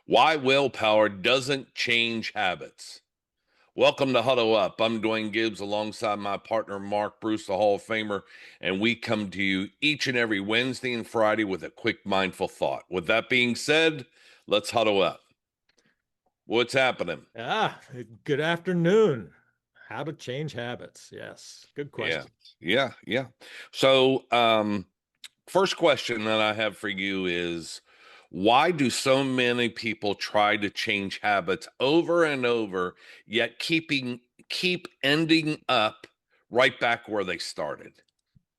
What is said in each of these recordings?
Why willpower doesn't change habits. Welcome to Huddle Up. I'm Duane Gibbs alongside my partner, Mark Bruce, the Hall of Famer, and we come to you each and every Wednesday and Friday with a quick mindful thought. With that being said, let's huddle up. What's happening? Ah, good afternoon. How to change habits. Yes, good Yeah, question. yeah. First question that I have for you is why do so many people try to change habits over and over, yet keep ending up right back where they started?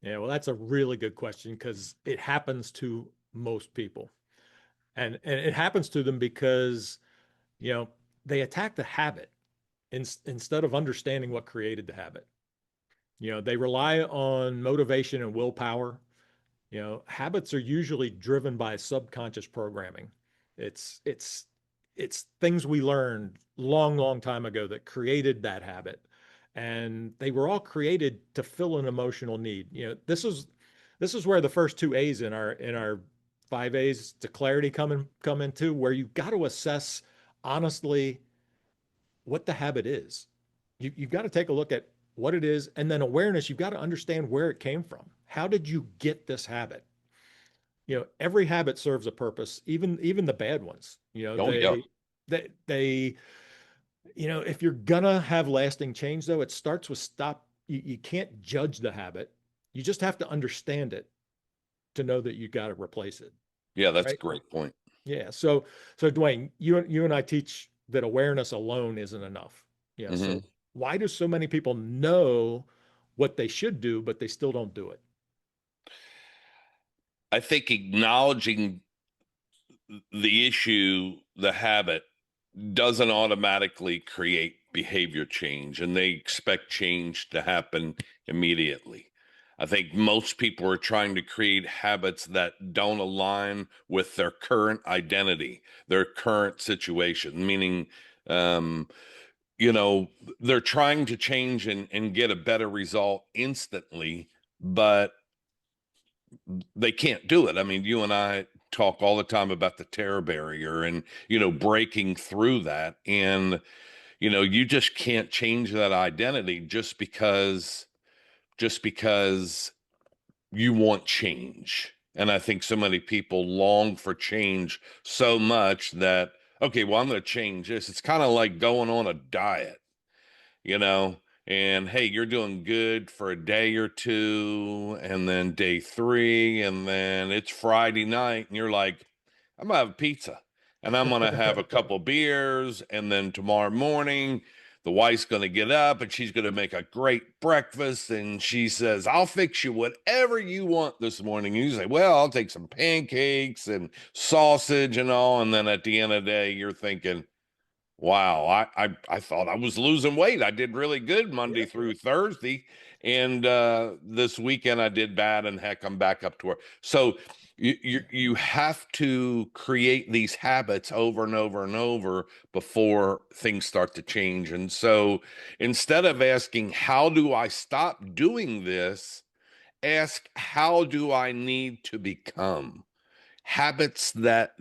Yeah, well, that's a really good question because it happens to most people. And it happens to them because, you know, they attack the habit instead of understanding what created the habit. They rely on motivation and willpower. Habits are usually driven by subconscious programming. It's it's it's things we learned long time ago that created that habit. And they were all created to fill an emotional need. This is where the first two A's in our five A's to clarity come into, where you've got to assess honestly what the habit is. You've got to take a look at what it is, and then awareness, you've got to understand where it came from. How did you get this habit? Every habit serves a purpose, even the bad ones. Oh, yeah. They if you're gonna have lasting change, though, it starts with stop. You can't judge the habit. You just have to understand it to know that you got to replace it, Yeah, that's a right? great point. Yeah. So Duane, you and I teach that awareness alone isn't enough. Yeah. Hmm. So why do so many people know what they should do, but they still don't do it? I think acknowledging the issue, the habit, doesn't automatically create behavior change, and they expect change to happen immediately. I think most people are trying to create habits that don't align with their current identity, their current situation, meaning, um, you know, they're trying to change and get a better result instantly, but they can't do it. I mean, you and I talk all the time about the terror barrier and, breaking through that. And, you just can't change that identity just because you want change. And I think so many people long for change so much that, okay, well, I'm going to change this. It's kind of like going on a diet, you know, and hey, you're doing good for a day or two, and then day three, and then it's Friday night, and you're like, I'm gonna have a pizza, and I'm gonna have a couple beers, and then tomorrow morning, the wife's gonna get up and she's gonna make a great breakfast, and she says, I'll fix you whatever you want this morning. And you say, well, I'll take some pancakes and sausage and all, and then at the end of the day, you're thinking, wow, I thought I was losing weight. I did really good Monday Yeah. through Thursday, and this weekend I did bad. And heck, I'm back up to work. So you have to create these habits over and over and over before things start to change. And so instead of asking how do I stop doing this, ask how do I need to become habits that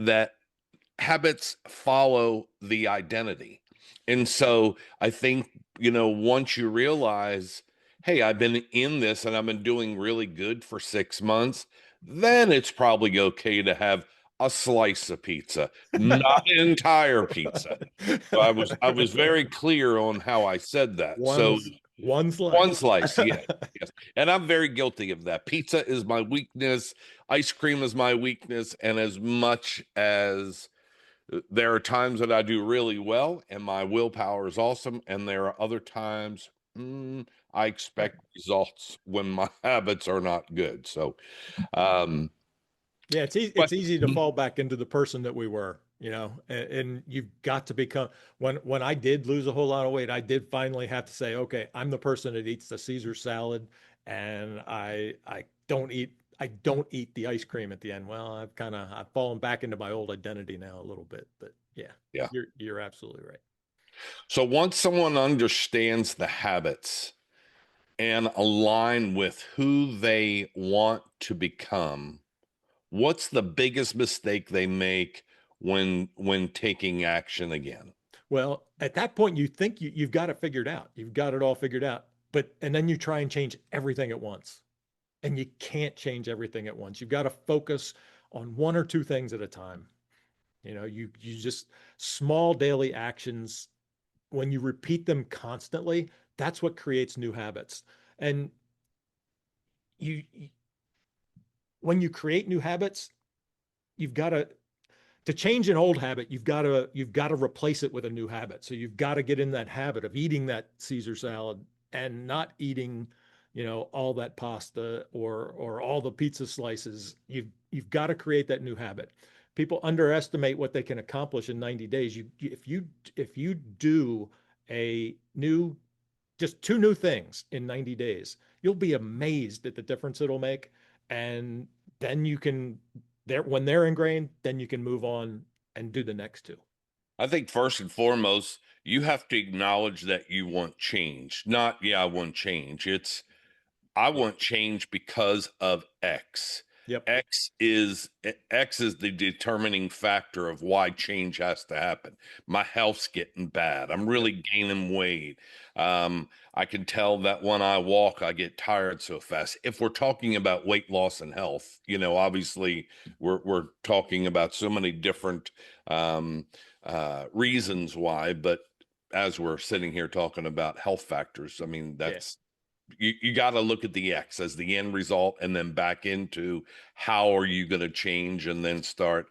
habits follow the identity. And so I think, once you realize, hey, I've been in this and I've been doing really good for 6 months, then it's probably okay to have a slice of pizza, not an entire pizza. So I was very clear on how I said that. one So one one slice. slice, yes, yes. And I'm very guilty of that. Pizza is my weakness, ice cream is my weakness, and as much as there are times that I do really well and my willpower is awesome. And there are other times I expect results when my habits are not good. So, um, Yeah, it's easy to fall back into the person that we were, and you've got to become when I did lose a whole lot of weight, I did finally have to say, okay, I'm the person that eats the Caesar salad, and I don't eat the ice cream at the end. Well, I've fallen back into my old identity now a little bit, but yeah, yeah. you're absolutely right. So once someone understands the habits and align with who they want to become, what's the biggest mistake they make when taking action again? Well, at that point, you think you've got it figured out. You've got it all figured out. And then you try and change everything at once. And you can't change everything at once. You've got to focus on one or two things at a time. You just small daily actions. When you repeat them constantly, that's what creates new habits. And you when you create new habits, you've got to change an old habit, you've got to replace it with a new habit. So you've got to get in that habit of eating that Caesar salad and not eating, all that pasta or all the pizza slices. You've got to create that new habit. People underestimate what they can accomplish in 90 days. If you do just two new things in 90 days, you'll be amazed at the difference it'll make. And then when they're ingrained, then you can move on and do the next two. I think first and foremost, you have to acknowledge that you want change. Not, yeah, I want change. It's, I want change because of X. Yep. X is the determining factor of why change has to happen. My health's getting bad. I'm really gaining weight. I can tell that when I walk, I get tired so fast. If we're talking about weight loss and health, obviously we're talking about so many different reasons why. But as we're sitting here talking about health factors, I mean, that's you got to look at the X as the end result, and then back into how are you going to change, and then start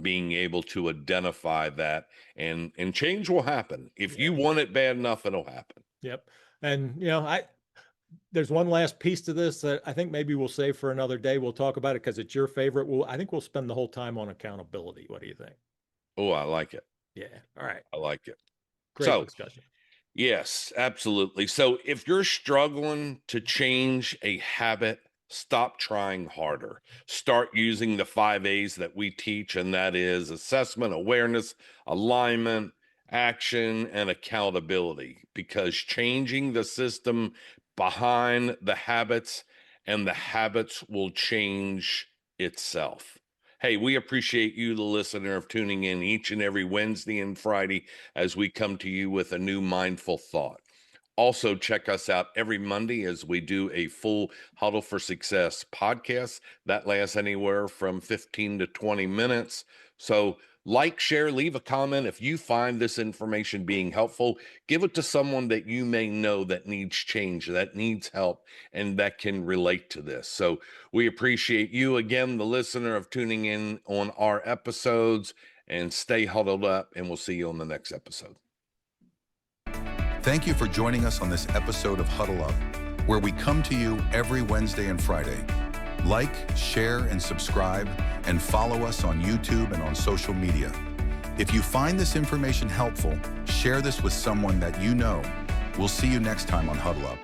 being able to identify that, and change will happen. If you want it bad enough, it'll happen. Yep. And there's one last piece to this that I think maybe we'll save for another day. We'll talk about it because it's your favorite. I think we'll spend the whole time on accountability. What do you think? Oh, I like it. Yeah. All right. I like it. Great discussion. Yes, absolutely. So if you're struggling to change a habit, stop trying harder. Start using the 5 A's that we teach, and that is assessment, awareness, alignment, action, and accountability, because changing the system behind the habits, and the habits will change itself. Hey, we appreciate you, the listener, of tuning in each and every Wednesday and Friday as we come to you with a new mindful thought. Also, check us out every Monday as we do a full Huddle for Success podcast that lasts anywhere from 15 to 20 minutes. So like, share, leave a comment. If you find this information being helpful, give it to someone that you may know that needs change, that needs help, and that can relate to this. So we appreciate you again, the listener, of tuning in on our episodes, and stay huddled up, and we'll see you on the next episode. Thank you for joining us on this episode of Huddle Up, where we come to you every Wednesday and Friday. Like, share, and subscribe, and follow us on YouTube and on social media. If you find this information helpful, share this with someone that you know. We'll see you next time on Huddle Up.